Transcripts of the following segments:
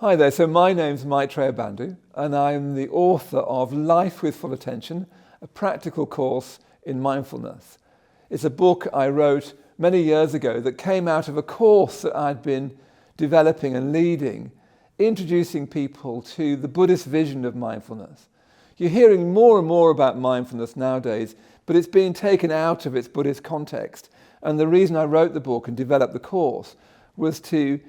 Hi there, so my name's Maitreyabandhu and I'm the author of Life with Full Attention, a practical course in mindfulness. It's a book I wrote many years ago that came out of a course that I'd been developing and leading, introducing people to the Buddhist vision of mindfulness. You're hearing more and more about mindfulness nowadays, but it's being taken out of its Buddhist context. And the reason I wrote the book and developed the course was to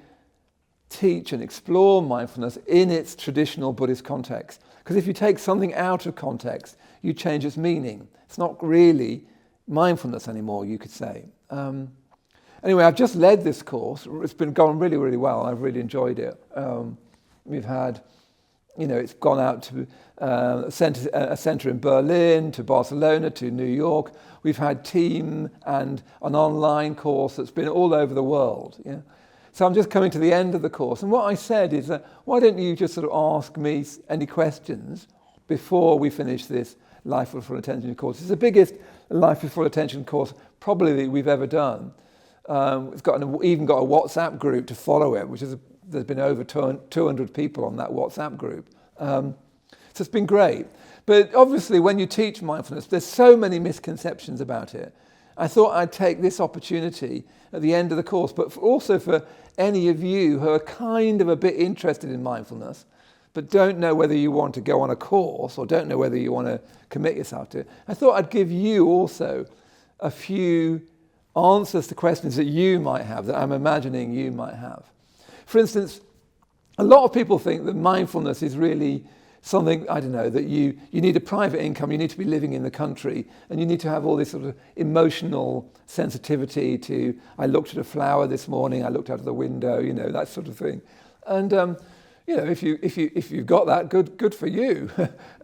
teach and explore mindfulness in its traditional Buddhist context. Because if you take something out of context, you change its meaning. It's not really mindfulness anymore, you could say. Anyway, I've just led this course. It's been going really, really well. I've really enjoyed it. We've had, it's gone out to a centre in Berlin, to Barcelona, to New York. We've had team and an online course that's been all over the world. Yeah? So I'm just coming to the end of the course. And what I said is that why don't you just sort of ask me any questions before we finish this Life with Full Attention course. It's the biggest Life with Full Attention course probably that we've ever done. It's even got a WhatsApp group to follow it, there's been over 200 people on that WhatsApp group. So it's been great. But obviously when you teach mindfulness, there's so many misconceptions about it. I thought I'd take this opportunity at the end of the course, but also for any of you who are kind of a bit interested in mindfulness, but don't know whether you want to go on a course or don't know whether you want to commit yourself to it. I thought I'd give you also a few answers to questions that you might have, that I'm imagining you might have. For instance, a lot of people think that mindfulness is really something, that you need a private income, you need to be living in the country, and you need to have all this sort of emotional sensitivity to, I looked at a flower this morning, I looked out of the window, that sort of thing. And, if you've got that, good for you.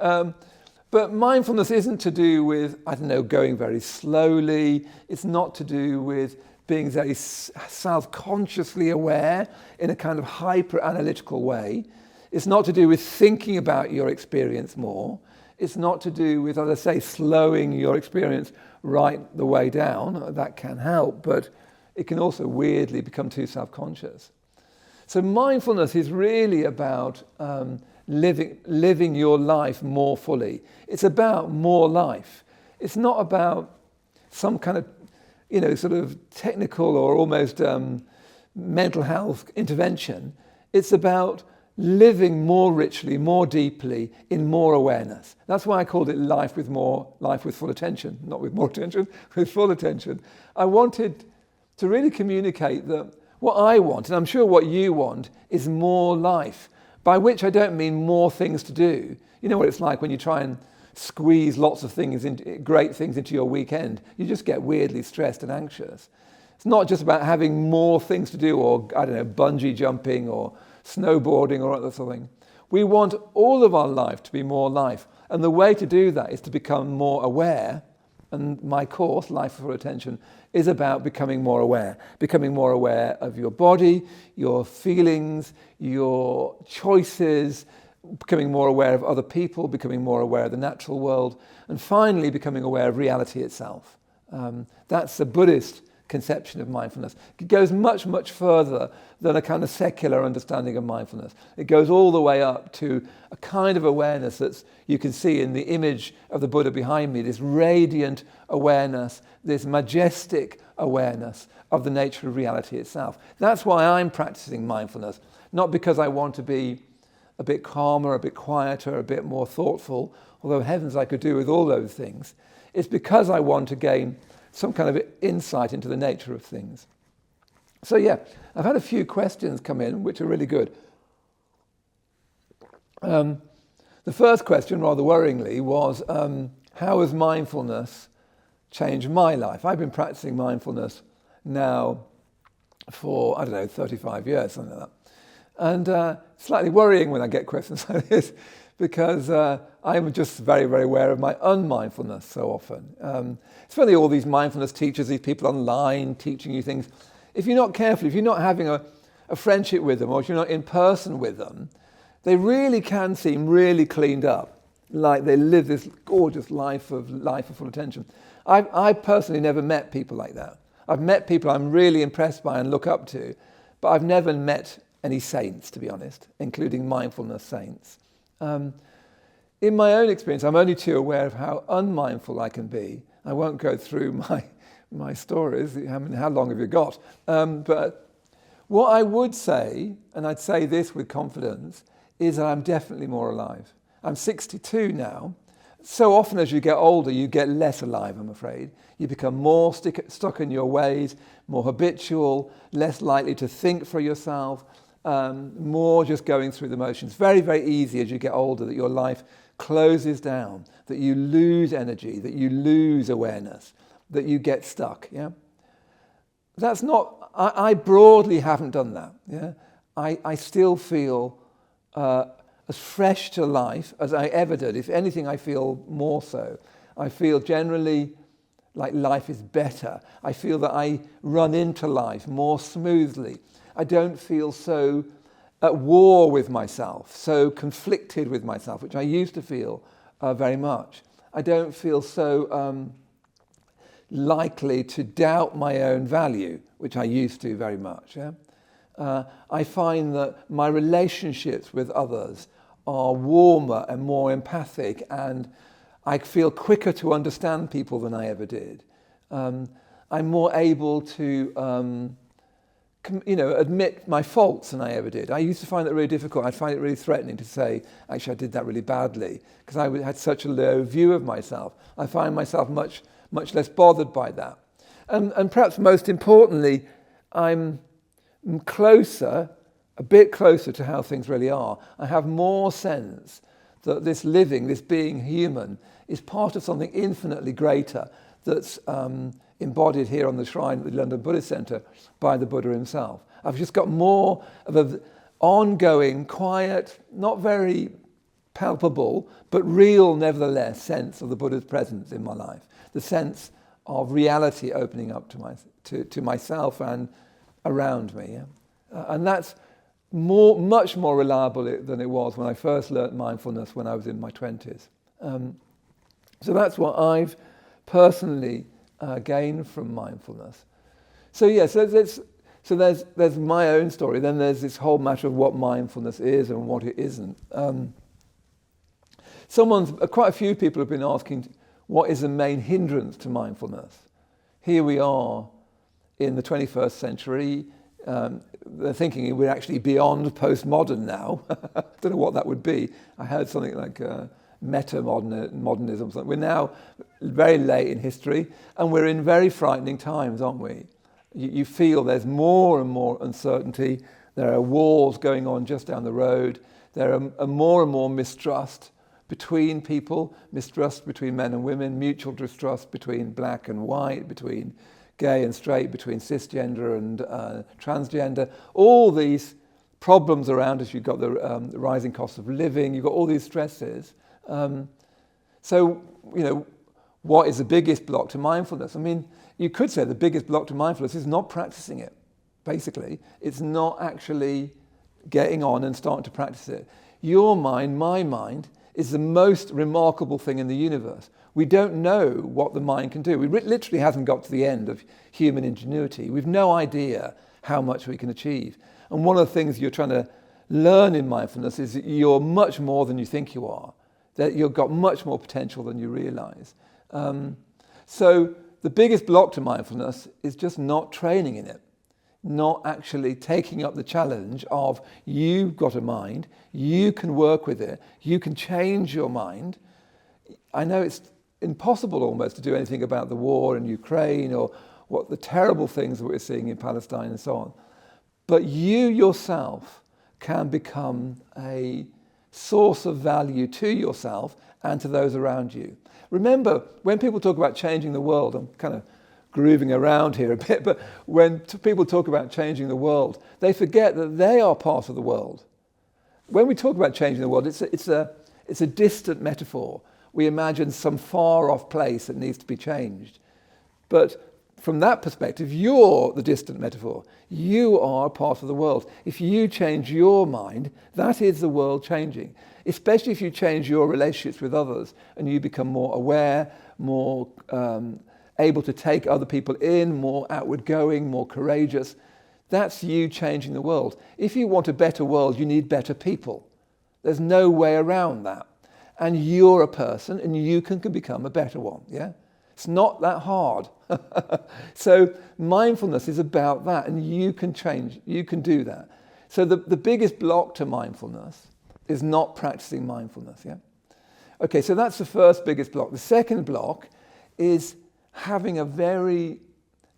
But mindfulness isn't to do with, going very slowly. It's not to do with being very self-consciously aware in a kind of hyper-analytical way. It's not to do with thinking about your experience more. It's not to do with, as I say, slowing your experience right the way down. That can help, but it can also weirdly become too self-conscious. So mindfulness is really about living your life more fully. It's about more life. It's not about some kind of, sort of technical or almost mental health intervention. It's about living more richly, more deeply, in more awareness. That's why I called it life with full attention, not with more attention, with full attention. I wanted to really communicate that what I want, and I'm sure what you want, is more life, by which I don't mean more things to do. You know what it's like when you try and squeeze lots of great things into your weekend. You just get weirdly stressed and anxious. It's not just about having more things to do or, bungee jumping or snowboarding or other something. We want all of our life to be more life. And the way to do that is to become more aware. And my course, Life with Full Attention, is about becoming more aware of your body, your feelings, your choices, becoming more aware of other people, becoming more aware of the natural world, and finally becoming aware of reality itself. That's the Buddhist conception of mindfulness. It goes much, much further than a kind of secular understanding of mindfulness. It goes all the way up to a kind of awareness that you can see in the image of the Buddha behind me, this radiant awareness, this majestic awareness of the nature of reality itself. That's why I'm practicing mindfulness, not because I want to be a bit calmer, a bit quieter, a bit more thoughtful, although heavens I could do with all those things. It's because I want to gain some kind of insight into the nature of things. So yeah, I've had a few questions come in, which are really good. The first question, rather worryingly, was how has mindfulness changed my life? I've been practicing mindfulness now for, 35 years, something like that. And slightly worrying when I get questions like this, because I'm just very, very aware of my unmindfulness so often. It's funny, all these mindfulness teachers, these people online teaching you things. If you're not careful, if you're not having a friendship with them, or if you're not in person with them, they really can seem really cleaned up, like they live this gorgeous life of full attention. I personally never met people like that. I've met people I'm really impressed by and look up to, but I've never met any saints, to be honest, including mindfulness saints. In my own experience, I'm only too aware of how unmindful I can be. I won't go through my stories. How long have you got? But what I would say, and I'd say this with confidence, is that I'm definitely more alive. I'm 62 now. So often as you get older, you get less alive, I'm afraid. You become more stuck in your ways, more habitual, less likely to think for yourself, more just going through the motions. Very, very easy as you get older that your life closes down, that you lose energy, that you lose awareness, that you get stuck. Yeah, that's not. I broadly haven't done that. Yeah, I still feel as fresh to life as I ever did. If anything, I feel more so. I feel generally like life is better. I feel that I run into life more smoothly. I don't feel so at war with myself, so conflicted with myself, which I used to feel very much. I don't feel so likely to doubt my own value, which I used to very much. Yeah? I find that my relationships with others are warmer and more empathic, and I feel quicker to understand people than I ever did. I'm more able to admit my faults than I ever did. I used to find that really difficult. I'd find it really threatening to say, actually, I did that really badly, because I had such a low view of myself. I find myself much less bothered by that. And perhaps most importantly, I'm closer, a bit closer to how things really are. I have more sense that this living, this being human, is part of something infinitely greater that's embodied here on the shrine at the London Buddhist Centre by the Buddha himself. I've just got more of an ongoing, quiet, not very palpable, but real, nevertheless, sense of the Buddha's presence in my life. The sense of reality opening up to myself and around me. Yeah? And that's much more reliable than it was when I first learnt mindfulness when I was in my 20s. So that's what I've personally gained from mindfulness. So there's my own story. Then there's this whole matter of what mindfulness is and what it isn't. Quite a few people have been asking, what is the main hindrance to mindfulness? Here we are in the 21st century. They're thinking we're actually beyond postmodern now. Don't know what that would be. I heard something like meta-modernism. We're now very late in history, and we're in very frightening times, aren't we? You feel there's more and more uncertainty. There are wars going on just down the road. There are more and more mistrust between people, mistrust between men and women, mutual distrust between black and white, between gay and straight, between cisgender and transgender. All these problems around us. You've got the rising cost of living. You've got all these stresses. So, what is the biggest block to mindfulness? I mean, you could say the biggest block to mindfulness is not practicing it, basically. It's not actually getting on and starting to practice it. Your mind, my mind, is the most remarkable thing in the universe. We don't know what the mind can do. We literally haven't got to the end of human ingenuity. We've no idea how much we can achieve. And one of the things you're trying to learn in mindfulness is that you're much more than you think you are, that you've got much more potential than you realize. So the biggest block to mindfulness is just not training in it, not actually taking up the challenge of you've got a mind, you can work with it, you can change your mind. I know it's impossible almost to do anything about the war in Ukraine or what the terrible things that we're seeing in Palestine and so on. But you yourself can become a source of value to yourself and to those around you. Remember, when people talk about changing the world, I'm kind of grooving around here a bit, but when people talk about changing the world, they forget that they are part of the world. When we talk about changing the world, it's a distant metaphor. We imagine some far-off place that needs to be changed. But from that perspective, you're the distant metaphor. You are part of the world. If you change your mind, that is the world changing, especially if you change your relationships with others and you become more aware, more able to take other people in, more outward going, more courageous. That's you changing the world. If you want a better world, you need better people. There's no way around that. And you're a person, and you can become a better one, yeah? It's not that hard. So mindfulness is about that, and you can change, you can do that. So the biggest block to mindfulness is not practicing mindfulness, yeah? Okay, so that's the first biggest block. The second block is having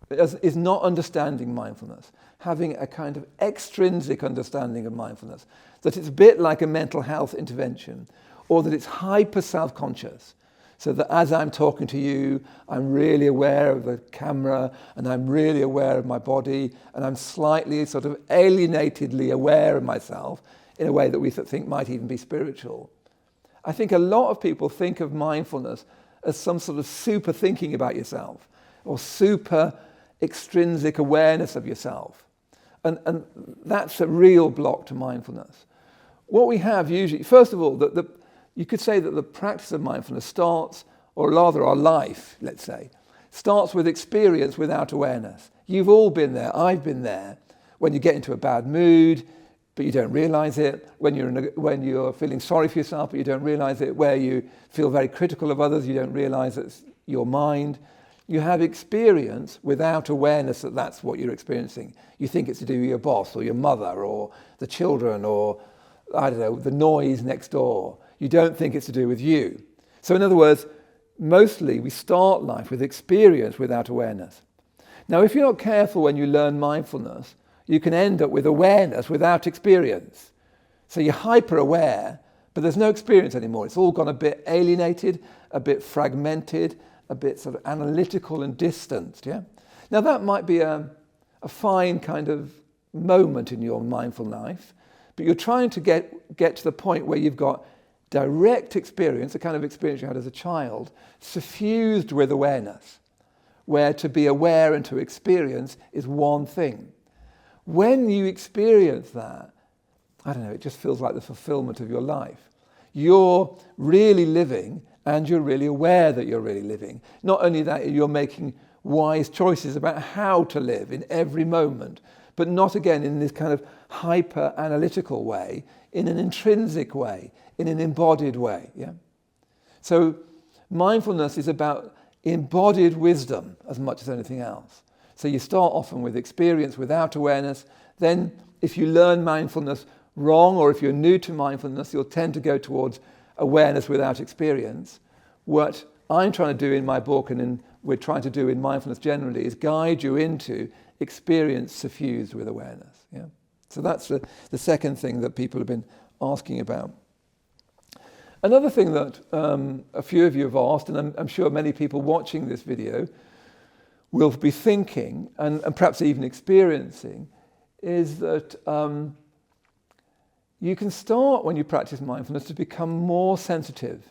is not understanding mindfulness, having a kind of extrinsic understanding of mindfulness, that it's a bit like a mental health intervention, or that it's hyper self-conscious, so that as I'm talking to you, I'm really aware of the camera, and I'm really aware of my body, and I'm slightly sort of alienatedly aware of myself in a way that we think might even be spiritual. I think a lot of people think of mindfulness as some sort of super thinking about yourself, or super extrinsic awareness of yourself. And that's a real block to mindfulness. What we have usually, first of all, you could say that the practice of mindfulness starts, or rather our life, let's say, starts with experience without awareness. You've all been there, I've been there, when you get into a bad mood, but you don't realize it, when you're feeling sorry for yourself, but you don't realize it, where you feel very critical of others, you don't realize it's your mind. You have experience without awareness that that's what you're experiencing. You think it's to do with your boss, or your mother, or the children, or, I don't know, the noise next door. You don't think it's to do with you. So in other words, mostly we start life with experience without awareness. Now, if you're not careful when you learn mindfulness, you can end up with awareness without experience. So you're hyper-aware, but there's no experience anymore. It's all gone a bit alienated, a bit fragmented, a bit sort of analytical and distanced, yeah? Now that might be a fine kind of moment in your mindful life, but you're trying to get to the point where you've got direct experience, the kind of experience you had as a child, suffused with awareness, where to be aware and to experience is one thing. When you experience that, I don't know, it just feels like the fulfillment of your life. You're really living, and you're really aware that you're really living. Not only that, you're making wise choices about how to live in every moment, but not again in this kind of hyper-analytical way, in an intrinsic way, in an embodied way. Yeah? So mindfulness is about embodied wisdom as much as anything else. So you start often with experience without awareness. Then if you learn mindfulness wrong, or if you're new to mindfulness, you'll tend to go towards awareness without experience. What I'm trying to do in my book, and we're trying to do in mindfulness generally, is guide you into experience suffused with awareness. Yeah? So that's the second thing that people have been asking about. Another thing that a few of you have asked, and I'm sure many people watching this video will be thinking, and perhaps even experiencing, is that you can start, when you practice mindfulness, to become more sensitive.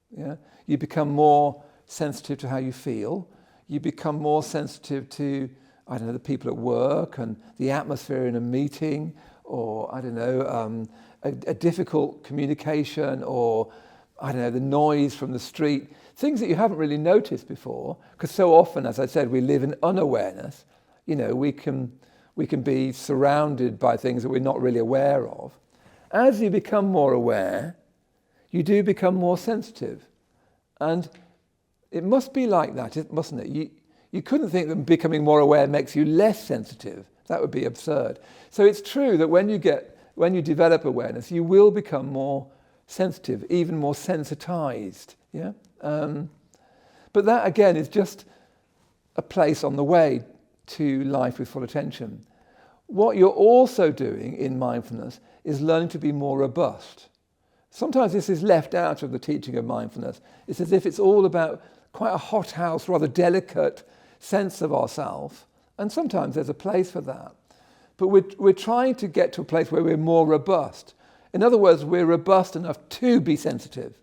Yeah? You become more sensitive to how you feel. You become more sensitive to, I don't know, the people at work and the atmosphere in a meeting, or, I don't know, a difficult communication, or, I don't know, the noise from the street. Things that you haven't really noticed before, because so often, as I said, we live in unawareness. You know, we can be surrounded by things that we're not really aware of. As you become more aware, you do become more sensitive. And it must be like that, mustn't it? You couldn't think that becoming more aware makes you less sensitive. That would be absurd. So it's true that when you develop awareness, you will become more sensitive, even more sensitized. Yeah. But that again is just a place on the way to life with full attention. What you're also doing in mindfulness is learning to be more robust. Sometimes this is left out of the teaching of mindfulness. It's as if it's all about quite a hothouse, rather delicate sense of ourself, and sometimes there's a place for that. But we're trying to get to a place where we're more robust. In other words, we're robust enough to be sensitive.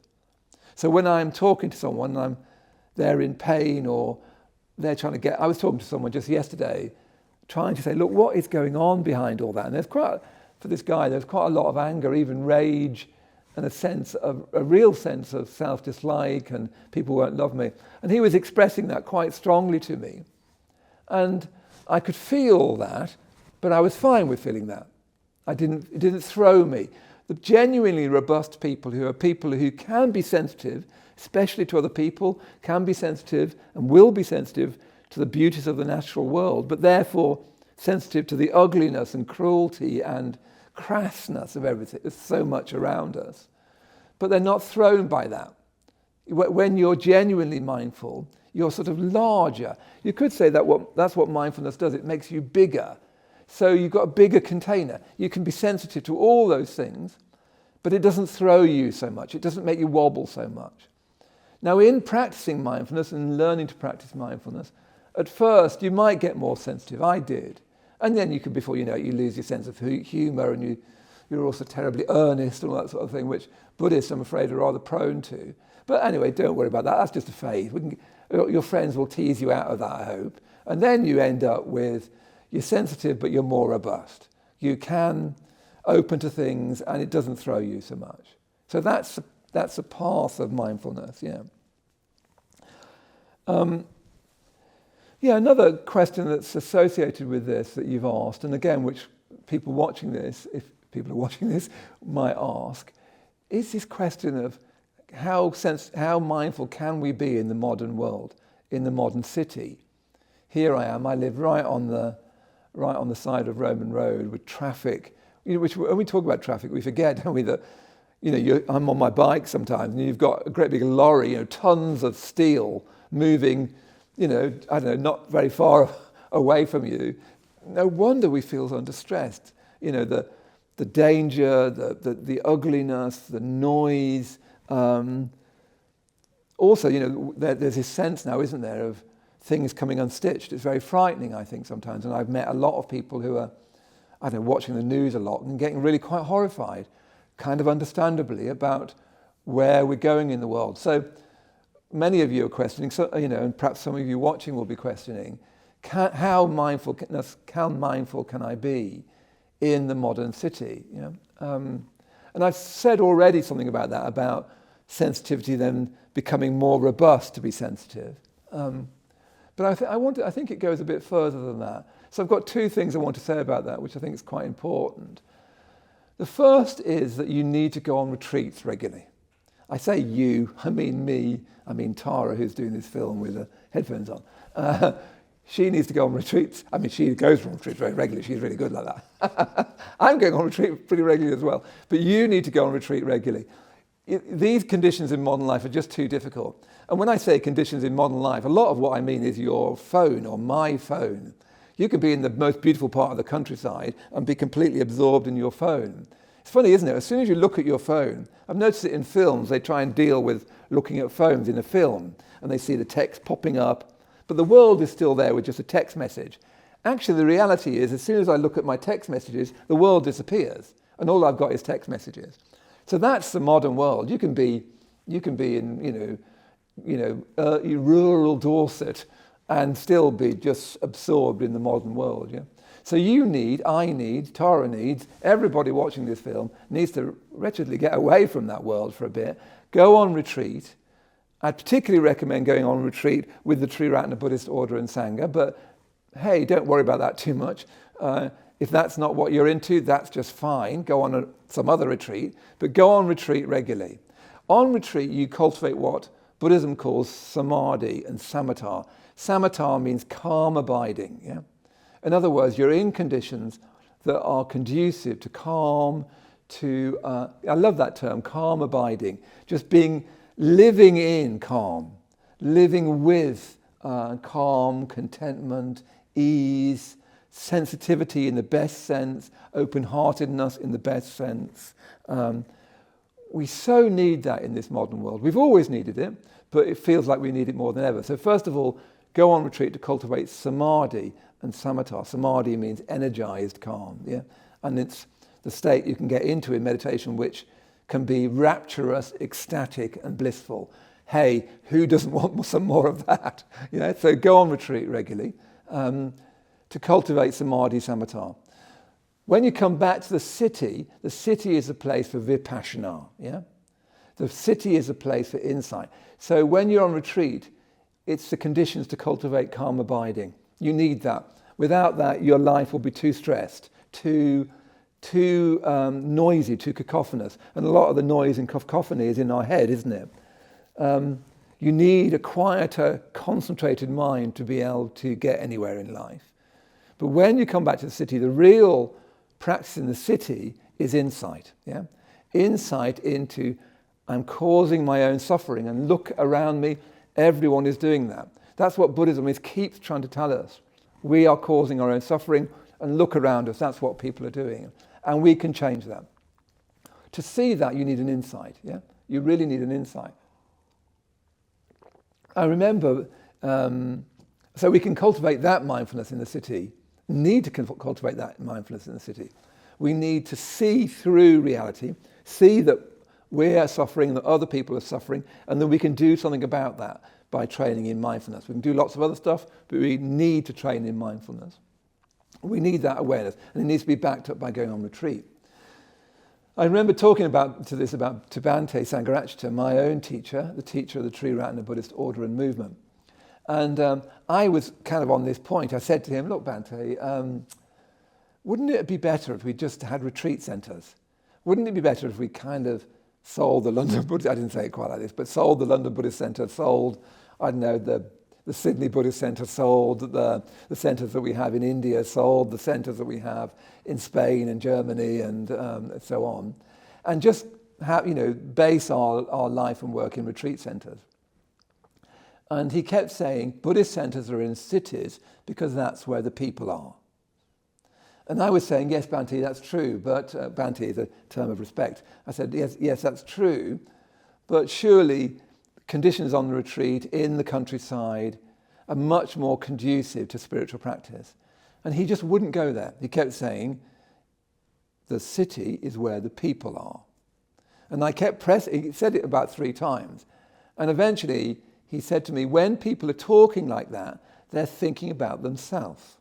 So when I'm talking to someone and they're in pain, or they're trying to I was talking to someone just yesterday, trying to say, look, what is going on behind all that? And for this guy, there's quite a lot of anger, even rage, and a real sense of self-dislike, and people won't love me. And he was expressing that quite strongly to me. And I could feel that, But I was fine with feeling that. It didn't throw me. The genuinely robust people who can be sensitive, especially to other people, can be sensitive and will be sensitive to the beauties of the natural world, but therefore sensitive to the ugliness and cruelty and crassness of everything. There's so much around us. But they're not thrown by that. When you're genuinely mindful, you're sort of larger. You could say that's what mindfulness does. It makes you bigger. So you've got a bigger container. You can be sensitive to all those things, but it doesn't throw you so much. It doesn't make you wobble so much. Now, in practicing mindfulness and learning to practice mindfulness, at first you might get more sensitive. I did. And then before you know it, you lose your sense of humour and you're also terribly earnest and all that sort of thing, which Buddhists, I'm afraid, are rather prone to. But anyway, don't worry about that. That's just a phase. Your friends will tease you out of that, I hope. And then you end up with, you're sensitive, but you're more robust. You can open to things, and it doesn't throw you so much. So that's a path of mindfulness, yeah. Another question that's associated with this that you've asked, and again, which people watching this, if people are watching this, might ask, is this question of how mindful can we be in the modern world, in the modern city? Here I am. I live right on the side of Roman Road with traffic. Which when we talk about traffic, we forget, don't we, that I'm on my bike sometimes, and you've got a great big lorry, tons of steel moving, I don't know, not very far away from you. No wonder we feel under stress. The danger, the ugliness, the noise. Also, there's this sense now, isn't there, of things coming unstitched. It's very frightening, I think, sometimes. And I've met a lot of people who are, watching the news a lot and getting really quite horrified, kind of understandably, about where we're going in the world. So many of you are questioning, and perhaps some of you watching will be questioning, how mindful can I be in the modern city? And I've said already something about that, about sensitivity then becoming more robust to be sensitive. But I think it goes a bit further than that. So I've got two things I want to say about that, which I think is quite important. The first is that you need to go on retreats regularly. I say you, I mean me, I mean Tara, who's doing this film with the headphones on. She needs to go on retreats. She goes on retreats very regularly. She's really good like that. I'm going on retreat pretty regularly as well. But you need to go on retreat regularly. These conditions in modern life are just too difficult. And when I say conditions in modern life, a lot of what I mean is your phone or my phone. You can be in the most beautiful part of the countryside and be completely absorbed in your phone. It's funny, isn't it? As soon as you look at your phone, I've noticed it in films, they try and deal with looking at phones in a film, and they see the text popping up, but the world is still there with just a text message. Actually, the reality is, as soon as I look at my text messages, the world disappears, and all I've got is text messages. So that's the modern world. You can be in, rural Dorset and still be just absorbed in the modern world. Yeah. So I need, Tara needs, everybody watching this film needs to wretchedly get away from that world for a bit. Go on retreat. I particularly recommend going on retreat with the Triratna Buddhist Order and Sangha, but hey, don't worry about that too much. If that's not what you're into, that's just fine. Go on some other retreat, but go on retreat regularly. On retreat, you cultivate what Buddhism calls samadhi and samatha. Samatha means calm abiding. Yeah? In other words, you're in conditions that are conducive to calm, I love that term, calm abiding, just living in calm, living with calm, contentment, ease, sensitivity in the best sense, open-heartedness in the best sense. We so need that in this modern world. We've always needed it, but it feels like we need it more than ever. So first of all, go on retreat to cultivate samadhi and samatha. Samadhi means energized calm, yeah? And it's the state you can get into in meditation which can be rapturous, ecstatic and blissful. Hey, who doesn't want some more of that? Yeah? So go on retreat regularly to cultivate samadhi, samatha. When you come back to the city is a place for vipassana. Yeah? The city is a place for insight. So when you're on retreat, it's the conditions to cultivate calm abiding. You need that. Without that, your life will be too stressed, too noisy, too cacophonous. And a lot of the noise and cacophony is in our head, isn't it? You need a quieter, concentrated mind to be able to get anywhere in life. But when you come back to the city, the real practice in the city is insight. Yeah? Insight into, I'm causing my own suffering, and look around me, everyone is doing that. That's what Buddhism keeps trying to tell us. We are causing our own suffering, and look around us, that's what people are doing. And we can change that. To see that, you need an insight. Yeah? You really need an insight. I remember, so we can cultivate that mindfulness in the city, need to cultivate that mindfulness in the city. We need to see through reality, see that we're suffering and that other people are suffering, and then we can do something about that by training in mindfulness. We can do lots of other stuff, but we need to train in mindfulness. We need that awareness, and it needs to be backed up by going on retreat. I remember talking to Bhante Sangharakshita, my own teacher, the teacher of the Tree Ratana Buddhist order and movement. And I was kind of on this point. I said to him, look, Bhante, wouldn't it be better if we just had retreat centres? Wouldn't it be better if we kind of sold the London Buddhist, I didn't say it quite like this, but sold the London Buddhist Centre, sold, I don't know, the Sydney Buddhist Centre, sold the centres that we have in India, sold the centres that we have in Spain and Germany and so on, and just have, base our life and work in retreat centres. And he kept saying, Buddhist centres are in cities because that's where the people are. And I was saying, yes, Bhante, that's true, but Bhante is a term of respect. I said, yes, that's true, but surely conditions on the retreat in the countryside are much more conducive to spiritual practice. And he just wouldn't go there. He kept saying, the city is where the people are. And I kept pressing, he said it about 3 times. And eventually he said to me, when people are talking like that, they're thinking about themselves.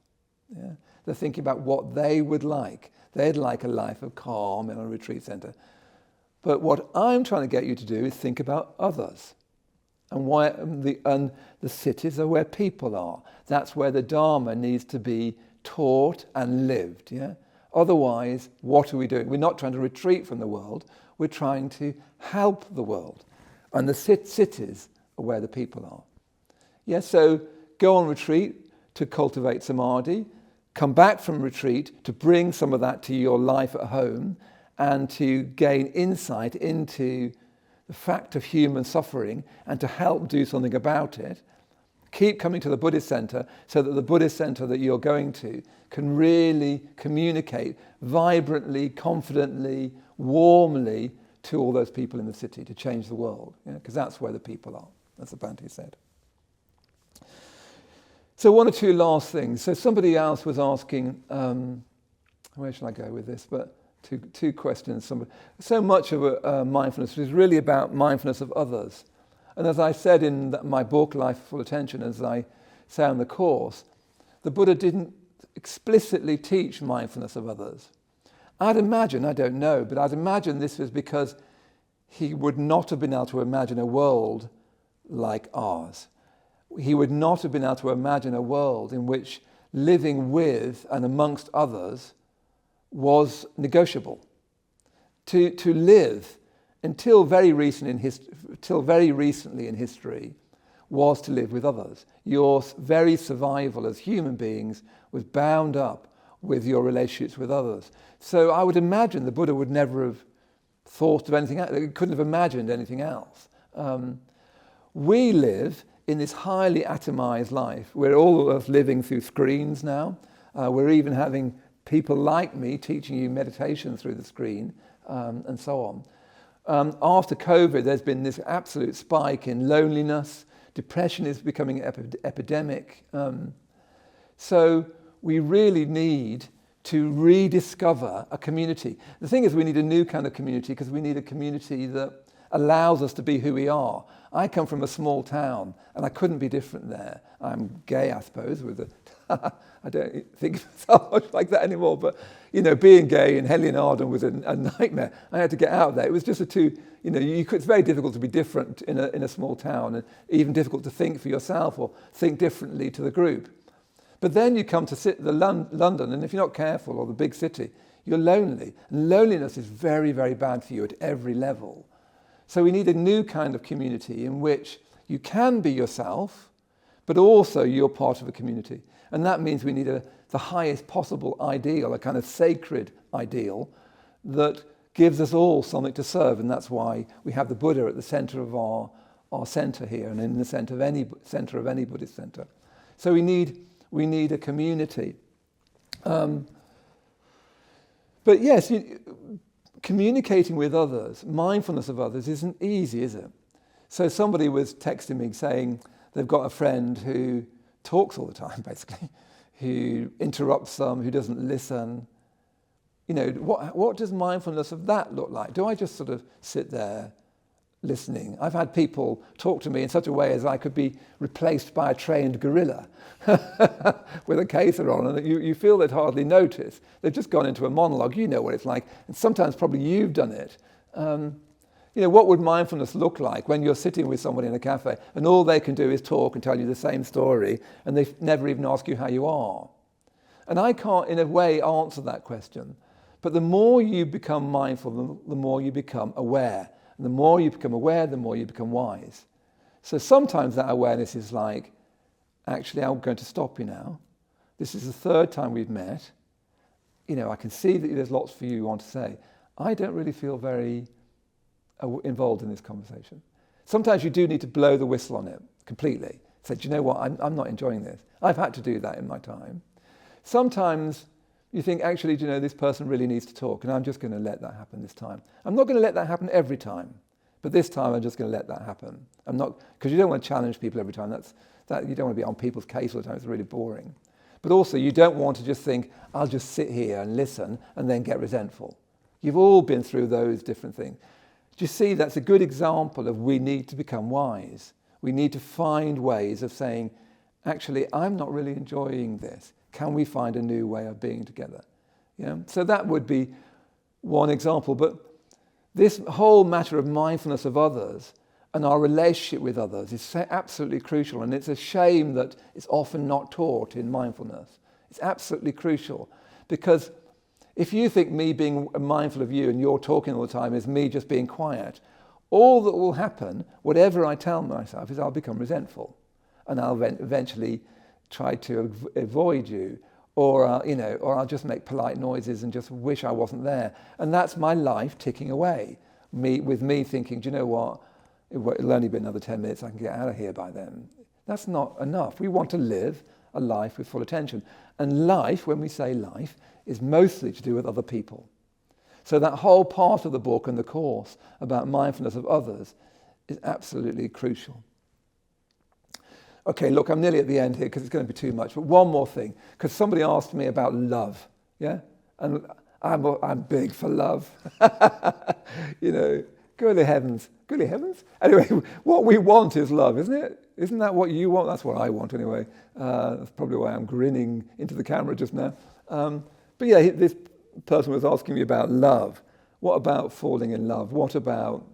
Yeah? They're thinking about what they would like. They'd like a life of calm in a retreat centre. But what I'm trying to get you to do is think about others. And the cities are where people are. That's where the Dharma needs to be taught and lived. Yeah? Otherwise, what are we doing? We're not trying to retreat from the world. We're trying to help the world. And the cities are where the people are. Yeah, so go on retreat to cultivate samadhi. Come back from retreat to bring some of that to your life at home and to gain insight into the fact of human suffering and to help do something about it. Keep coming to the Buddhist Centre so that the Buddhist Centre that you're going to can really communicate vibrantly, confidently, warmly to all those people in the city to change the world, because that's where the people are. That's what Bhante said. So 1 or 2 last things. So somebody else was asking, where should I go with this? But two questions. So much of mindfulness is really about mindfulness of others. And as I said in my book, Life Full Attention, as I say on the course, the Buddha didn't explicitly teach mindfulness of others. I'd imagine, I don't know, but I'd imagine this was because he would not have been able to imagine a world like ours. He would not have been able to imagine a world in which living with and amongst others was negotiable. To live until very recently in history was to live with others. Your very survival as human beings was bound up with your relationships with others. So I would imagine the Buddha would never have thought of anything else. He couldn't have imagined anything else. We live in this highly atomized life. We're all of us living through screens now. We're even having people like me teaching you meditation through the screen and so on. After COVID, there's been this absolute spike in loneliness. Depression is becoming an epidemic. So we really need to rediscover a community. The thing is, we need a new kind of community because we need a community that allows us to be who we are. I come from a small town and I couldn't be different there. I'm gay, I suppose, I don't think of myself much like that anymore, but being gay in Henley and Arden was a nightmare. I had to get out of there. It was just it's very difficult to be different in a small town, and even difficult to think for yourself or think differently to the group. But then you come to London, and if you're not careful, or the big city, you're lonely. And loneliness is very, very bad for you at every level. So we need a new kind of community in which you can be yourself, but also you're part of a community. And that means we need the highest possible ideal, a kind of sacred ideal that gives us all something to serve. And that's why we have the Buddha at the center of our center here, and in the center of any Buddhist center. So we need a community. But yes, communicating with others, mindfulness of others, isn't easy, is it? So somebody was texting me saying they've got a friend who talks all the time, basically, who interrupts them, who doesn't listen. What does mindfulness of that look like? Do I just sort of sit there listening? I've had people talk to me in such a way as I could be replaced by a trained gorilla with a caser on, and you feel they'd hardly notice. They've just gone into a monologue. You know what it's like, and sometimes probably you've done it. What would mindfulness look like when you're sitting with someone in a cafe and all they can do is talk and tell you the same story, and they never even ask you how you are? And I can't, in a way, answer that question. But the more you become mindful, the more you become aware. And the more you become aware, the more you become wise. So sometimes that awareness is like, actually, I'm going to stop you now. This is the third time we've met. I can see that there's lots for you want to say. I don't really feel very involved in this conversation. Sometimes you do need to blow the whistle on it completely. Say, do you know what? I'm not enjoying this. I've had to do that in my time. Sometimes you think, actually, do you know, this person really needs to talk, and I'm just going to let that happen this time. I'm not going to let that happen every time, but this time I'm just going to let that happen. I'm not, because you don't want to challenge people every time. That you don't want to be on people's case all the time. It's really boring. But also, you don't want to just think, I'll just sit here and listen and then get resentful. You've all been through those different things. Do you see, that's a good example of we need to become wise. We need to find ways of saying, actually, I'm not really enjoying this. Can we find a new way of being together? So that would be one example. But this whole matter of mindfulness of others and our relationship with others is absolutely crucial. And it's a shame that it's often not taught in mindfulness. It's absolutely crucial. Because if you think me being mindful of you and you're talking all the time is me just being quiet, all that will happen, whatever I tell myself, is I'll become resentful. And I'll eventually try to avoid you, or I'll just make polite noises and just wish I wasn't there. And that's my life ticking away. With me thinking, do you know what? It'll only be another 10 minutes, I can get out of here by then. That's not enough. We want to live a life with full attention. And life, when we say life, is mostly to do with other people. So that whole part of the book and the course about mindfulness of others is absolutely crucial. Okay, look, I'm nearly at the end here because it's going to be too much. But one more thing, because somebody asked me about love, yeah? And I'm big for love. Golly heavens. Golly heavens? Anyway, what we want is love, isn't it? Isn't that what you want? That's what I want anyway. That's probably why I'm grinning into the camera just now. But yeah, this person was asking me about love. What about falling in love? What about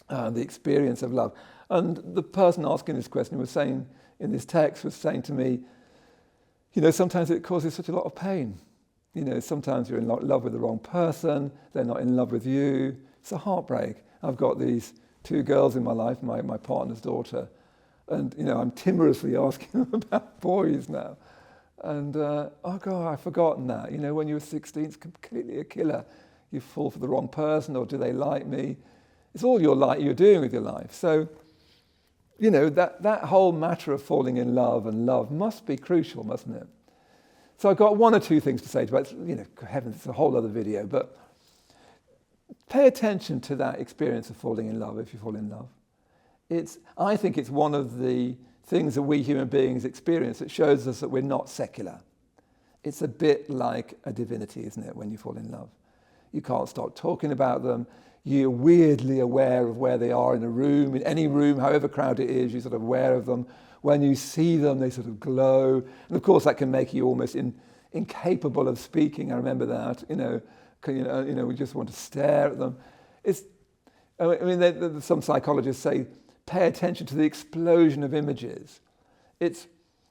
the experience of love? And the person asking this question was saying, in this text, was saying to me, sometimes it causes such a lot of pain. Sometimes you're in love with the wrong person, they're not in love with you. It's a heartbreak. I've got these two girls in my life, my partner's daughter, and I'm timorously asking them about boys now. And oh God, I've forgotten that. When you were 16, it's completely a killer. You fall for the wrong person, or do they like me? It's all you're doing with your life. So, that whole matter of falling in love and love must be crucial, mustn't it? So I've got one or two things to say about it. Heavens, it's a whole other video, but pay attention to that experience of falling in love if you fall in love. I think it's one of the things that we human beings experience that shows us that we're not secular. It's a bit like a divinity, isn't it, when you fall in love? You can't stop talking about them. You're weirdly aware of where they are in a room, in any room, however crowded it is, you're sort of aware of them. When you see them, they sort of glow. And of course, that can make you almost incapable of speaking. I remember that, we just want to stare at them. Some psychologists say, pay attention to the explosion of images.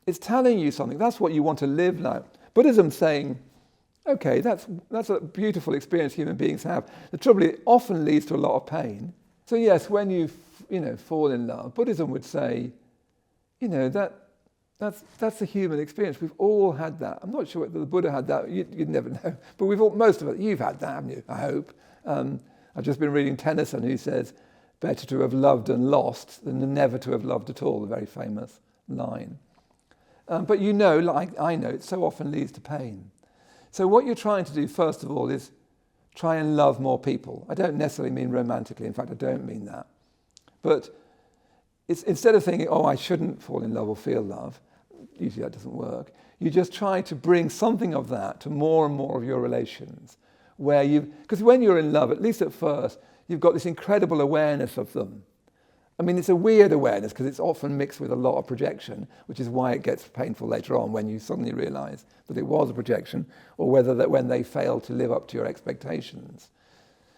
It's telling you something. That's what you want to live like. Buddhism's saying, okay, that's a beautiful experience human beings have. The trouble is, it often leads to a lot of pain. So yes, when you fall in love, Buddhism would say, that's a human experience. We've all had that. I'm not sure whether the Buddha had that. You'd never know. But most of us, you've had that, haven't you? I hope. I've just been reading Tennyson, who says, better to have loved and lost than never to have loved at all, the very famous line. But like I know, it so often leads to pain. So what you're trying to do, first of all, is try and love more people. I don't necessarily mean romantically. In fact, I don't mean that. But it's, instead of thinking, I shouldn't fall in love or feel love, usually that doesn't work, you just try to bring something of that to more and more of your relations. Because when you're in love, at least at first, you've got this incredible awareness of them. I mean, it's a weird awareness because it's often mixed with a lot of projection, which is why it gets painful later on when you suddenly realize that it was a projection, or when they fail to live up to your expectations.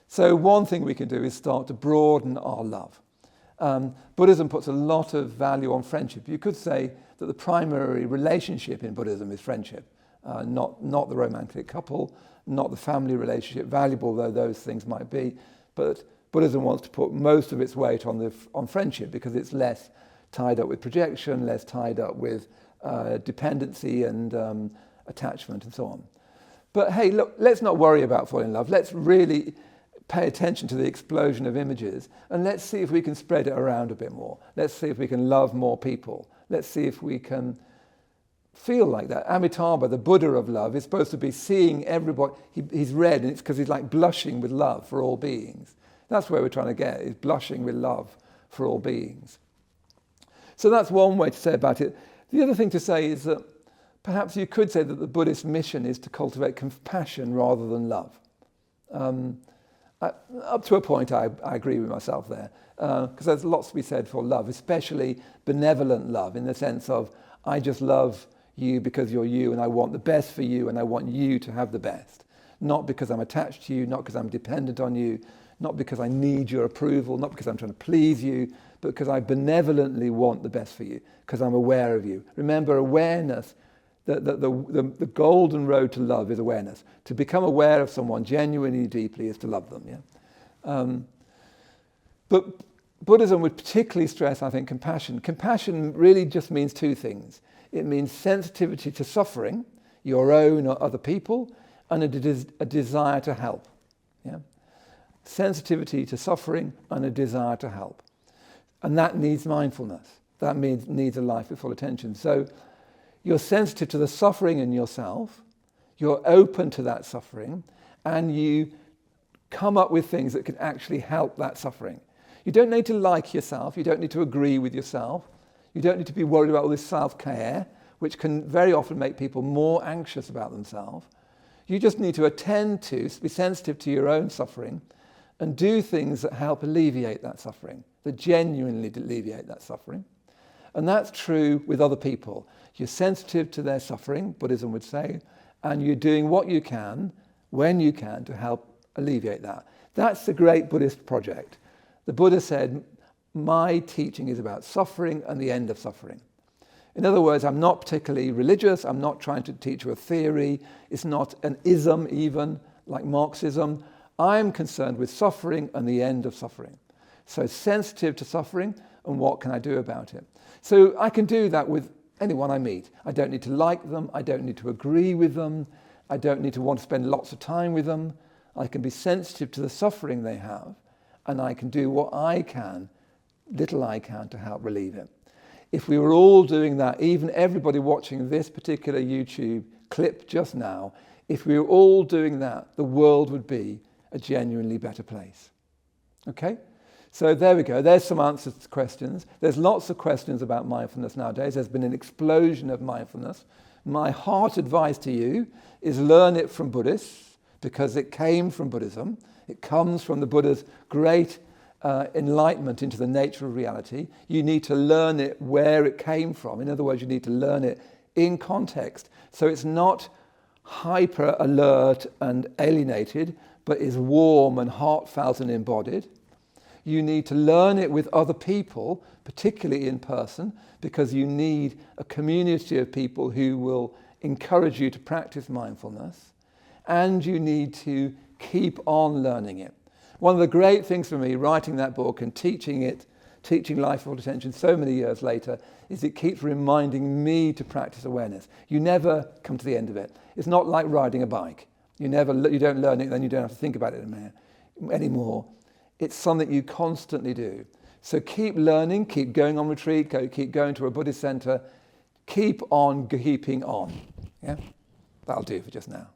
So one thing we can do is start to broaden our love. Buddhism puts a lot of value on friendship. You could say that the primary relationship in Buddhism is friendship, not the romantic couple, not the family relationship, valuable though those things might be, but Buddhism wants to put most of its weight on friendship because it's less tied up with projection, less tied up with dependency and attachment and so on. But hey, look, let's not worry about falling in love. Let's really pay attention to the explosion of images and let's see if we can spread it around a bit more. Let's see if we can love more people. Let's see if we can feel like that. Amitabha, the Buddha of love, is supposed to be seeing everybody. He's red, and it's because he's like blushing with love for all beings. That's where we're trying to get, is blushing with love for all beings. So that's one way to say about it. The other thing to say is that perhaps you could say that the Buddhist mission is to cultivate compassion rather than love. Up to a point, I agree with myself there, because there's lots to be said for love, especially benevolent love, in the sense of, I just love you because you're you, and I want the best for you, and I want you to have the best. Not because I'm attached to you, not because I'm dependent on you, not because I need your approval, not because I'm trying to please you, but because I benevolently want the best for you, because I'm aware of you. Remember, awareness, the golden road to love is awareness. To become aware of someone genuinely, deeply, is to love them. Yeah. But Buddhism would particularly stress, I think, compassion. Compassion really just means two things. It means sensitivity to suffering, your own or other people, and a desire to help. Yeah. Sensitivity to suffering and a desire to help. And that needs mindfulness. That needs a life with full attention. So you're sensitive to the suffering in yourself, you're open to that suffering, and you come up with things that can actually help that suffering. You don't need to like yourself, you don't need to agree with yourself, you don't need to be worried about all this self-care, which can very often make people more anxious about themselves. You just need to attend to, be sensitive to your own suffering, and do things that help alleviate that suffering, that genuinely alleviate that suffering. And that's true with other people. You're sensitive to their suffering, Buddhism would say, and you're doing what you can, when you can, to help alleviate that. That's the great Buddhist project. The Buddha said, my teaching is about suffering and the end of suffering. In other words, I'm not particularly religious, I'm not trying to teach you a theory, it's not an ism even, like Marxism. I'm concerned with suffering and the end of suffering. So sensitive to suffering, and what can I do about it? So I can do that with anyone I meet. I don't need to like them, I don't need to agree with them, I don't need to want to spend lots of time with them. I can be sensitive to the suffering they have, and I can do what I can, little I can, to help relieve it. If we were all doing that, even everybody watching this particular YouTube clip just now, if we were all doing that, the world would be a genuinely better place. Okay? So there we go. There's some answers to questions. There's lots of questions about mindfulness nowadays. There's been an explosion of mindfulness. My heart advice to you is learn it from Buddhists, because it came from Buddhism. It comes from the Buddha's great enlightenment into the nature of reality. You need to learn it where it came from. In other words, you need to learn it in context. So it's not hyper alert and alienated, but is warm and heartfelt and embodied. You need to learn it with other people, particularly in person, because you need a community of people who will encourage you to practice mindfulness. And you need to keep on learning it. One of the great things for me writing that book and teaching Life with Full Attention so many years later, is it keeps reminding me to practice awareness. You never come to the end of it. It's not like riding a bike. You don't learn it, then you don't have to think about it anymore. It's something you constantly do. So keep learning, keep going on retreat, keep going to a Buddhist center, keep on keeping on. Yeah? That'll do for just now.